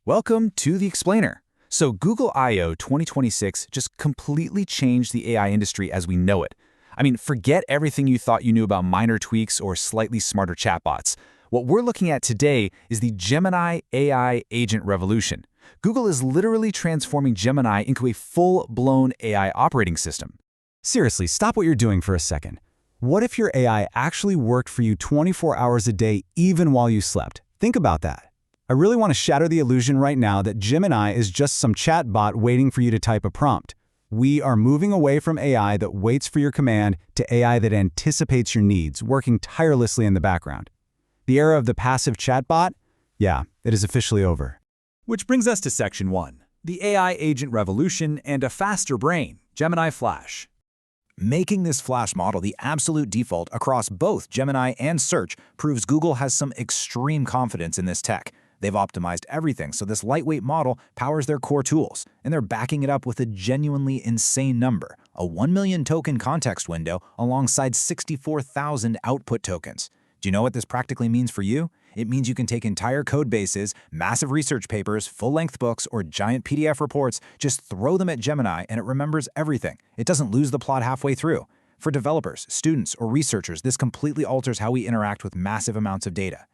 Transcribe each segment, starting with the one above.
Welcome to The Explainer. So Google I/O 2026 just completely changed the AI industry as we know it. I mean, forget everything you thought you knew about minor tweaks or slightly smarter chatbots. What we're looking at today is the Gemini AI agent revolution. Google is literally transforming Gemini into a full-blown AI operating system. Seriously, stop what you're doing for a second. What if your AI actually worked for you 24 hours a day even while you slept? Think about that. I really want to shatter the illusion right now that Gemini is just some chatbot waiting for you to type a prompt. We are moving away from AI that waits for your command to AI that anticipates your needs, working tirelessly in the background. The era of the passive chatbot? Yeah, it is officially over. Which brings us to Section 1, the AI agent revolution and a faster brain, Gemini Flash. Making this Flash model the absolute default across both Gemini and Search proves Google has some extreme confidence in this tech. They've optimized everything so this lightweight model powers their core tools, and they're backing it up with a genuinely insane number, a 1 million token context window alongside 64,000 output tokens. Do you know what this practically means for you? It means you can take entire code bases, massive research papers, full-length books, or giant PDF reports, just throw them at Gemini and it remembers everything. It doesn't lose the plot halfway through. For developers, students, or researchers, this completely alters how we interact with massive amounts of data.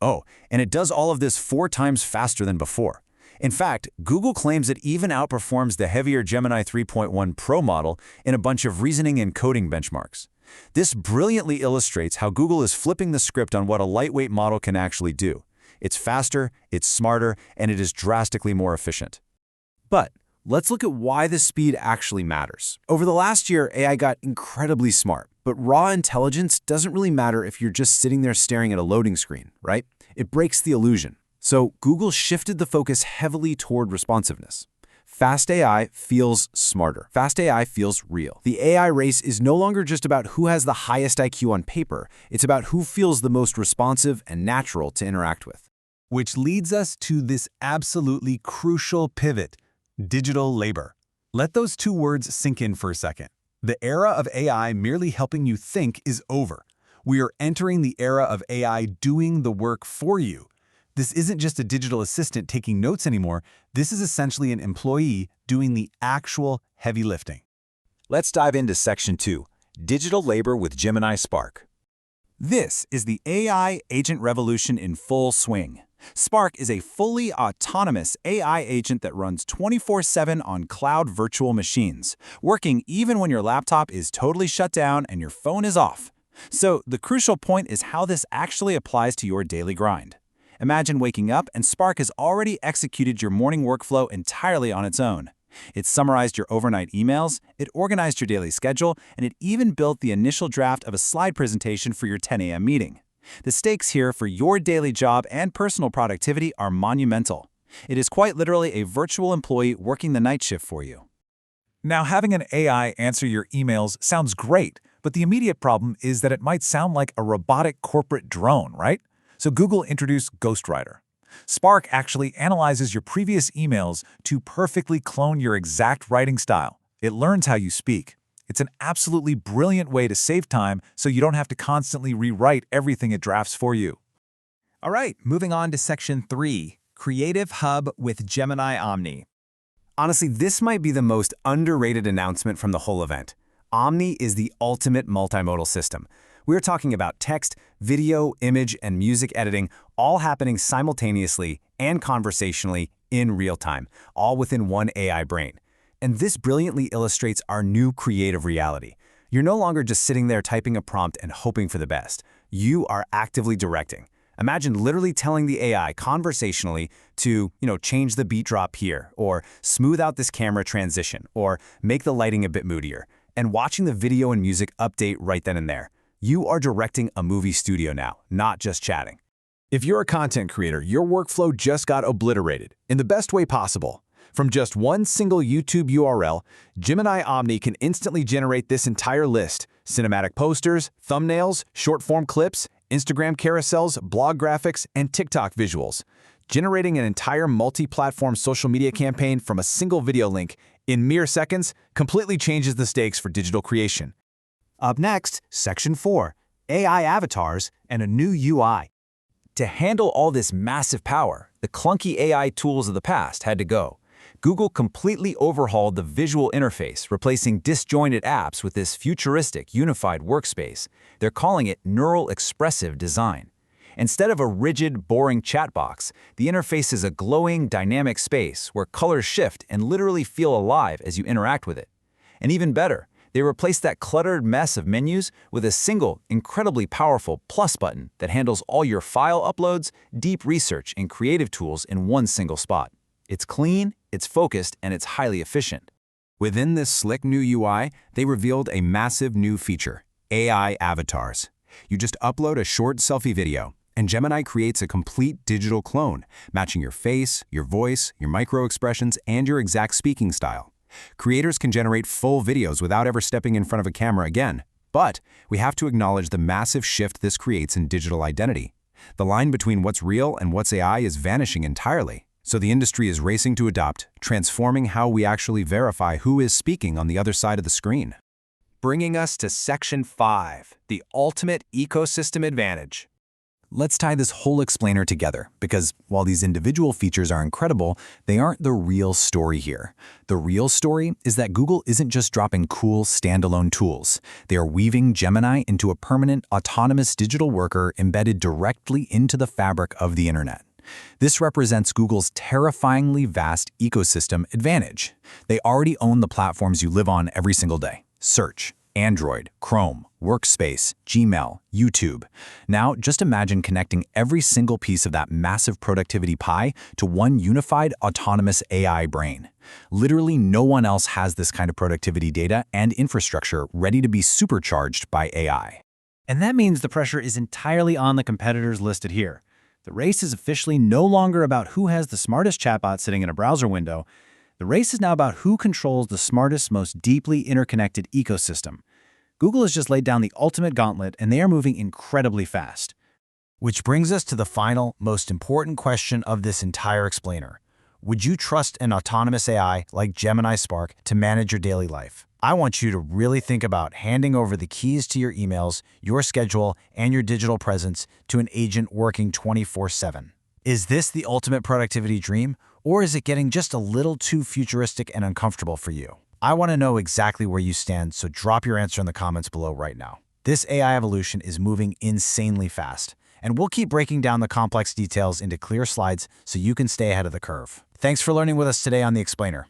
Oh, and it does all of this 4 times faster than before. In fact, Google claims it even outperforms the heavier Gemini 3.1 Pro model in a bunch of reasoning and coding benchmarks. This brilliantly illustrates how Google is flipping the script on what a lightweight model can actually do. It's faster, it's smarter, and it is drastically more efficient. But let's look at why this speed actually matters. Over the last year, AI got incredibly smart, but raw intelligence doesn't really matter if you're just sitting there staring at a loading screen, right? It breaks the illusion. So Google shifted the focus heavily toward responsiveness. Fast AI feels smarter. Fast AI feels real. The AI race is no longer just about who has the highest IQ on paper. It's about who feels the most responsive and natural to interact with. Which leads us to this absolutely crucial pivot: digital labor. Let those 2 words sink in for a second. The era of AI merely helping you think is over. We are entering the era of AI doing the work for you. This isn't just a digital assistant taking notes anymore. This is essentially an employee doing the actual heavy lifting. Let's dive into Section 2, digital labor with Gemini Spark. This is the AI agent revolution in full swing. Spark is a fully autonomous AI agent that runs 24/7 on cloud virtual machines, working even when your laptop is totally shut down and your phone is off. So the crucial point is how this actually applies to your daily grind. Imagine waking up and Spark has already executed your morning workflow entirely on its own. It summarized your overnight emails, it organized your daily schedule, and it even built the initial draft of a slide presentation for your 10 a.m. meeting. The stakes here for your daily job and personal productivity are monumental. It is quite literally a virtual employee working the night shift for you. Now, having an AI answer your emails sounds great, but the immediate problem is that it might sound like a robotic corporate drone, right? So Google introduced Ghostwriter. Spark actually analyzes your previous emails to perfectly clone your exact writing style. It learns how you speak. It's an absolutely brilliant way to save time so you don't have to constantly rewrite everything it drafts for you. All right, moving on to Section 3, Creative Hub with Gemini Omni. Honestly, this might be the most underrated announcement from the whole event. Omni is the ultimate multimodal system. We're talking about text, video, image, and music editing all happening simultaneously and conversationally in real time, all within one AI brain. And this brilliantly illustrates our new creative reality. You're no longer just sitting there typing a prompt and hoping for the best. You are actively directing. Imagine literally telling the AI conversationally to, change the beat drop here, or smooth out this camera transition, or make the lighting a bit moodier, and watching the video and music update right then and there. You are directing a movie studio now, not just chatting. If you're a content creator, your workflow just got obliterated in the best way possible. From just one single YouTube URL, Gemini Omni can instantly generate this entire list: cinematic posters, thumbnails, short-form clips, Instagram carousels, blog graphics, and TikTok visuals. Generating an entire multi-platform social media campaign from a single video link in mere seconds completely changes the stakes for digital creation. Up next, Section 4, AI avatars and a new UI. To handle all this massive power, The clunky AI tools of the past had to go. Google completely overhauled the visual interface, replacing disjointed apps with this futuristic, unified workspace. They're calling it Neural Expressive Design. Instead of a rigid, boring chat box, the interface is a glowing, dynamic space where colors shift and literally feel alive as you interact with it. And even better, they replaced that cluttered mess of menus with a single, incredibly powerful plus button that handles all your file uploads, deep research, and creative tools in one single spot. It's clean, it's focused, and it's highly efficient. Within this slick new UI, they revealed a massive new feature, AI avatars. You just upload a short selfie video, and Gemini creates a complete digital clone, matching your face, your voice, your micro-expressions, and your exact speaking style. Creators can generate full videos without ever stepping in front of a camera again. But we have to acknowledge the massive shift this creates in digital identity. The line between what's real and what's AI is vanishing entirely. So the industry is racing to adopt, transforming how we actually verify who is speaking on the other side of the screen. Bringing us to Section 5, the ultimate ecosystem advantage. Let's tie this whole explainer together, because while these individual features are incredible, they aren't the real story here. The real story is that Google isn't just dropping cool standalone tools. They are weaving Gemini into a permanent, autonomous digital worker embedded directly into the fabric of the internet. This represents Google's terrifyingly vast ecosystem advantage. They already own the platforms you live on every single day: Search, Android, Chrome, Workspace, Gmail, YouTube. Now, just imagine connecting every single piece of that massive productivity pie to one unified autonomous AI brain. Literally no one else has this kind of productivity data and infrastructure ready to be supercharged by AI. And that means the pressure is entirely on the competitors listed here. The race is officially no longer about who has the smartest chatbot sitting in a browser window. The race is now about who controls the smartest, most deeply interconnected ecosystem. Google has just laid down the ultimate gauntlet, and they are moving incredibly fast. Which brings us to the final, most important question of this entire explainer. Would you trust an autonomous AI like Gemini Spark to manage your daily life? I want you to really think about handing over the keys to your emails, your schedule, and your digital presence to an agent working 24/7. Is this the ultimate productivity dream, or is it getting just a little too futuristic and uncomfortable for you? I want to know exactly where you stand, so drop your answer in the comments below right now. This AI evolution is moving insanely fast, and we'll keep breaking down the complex details into clear slides so you can stay ahead of the curve. Thanks for learning with us today on The Explainer.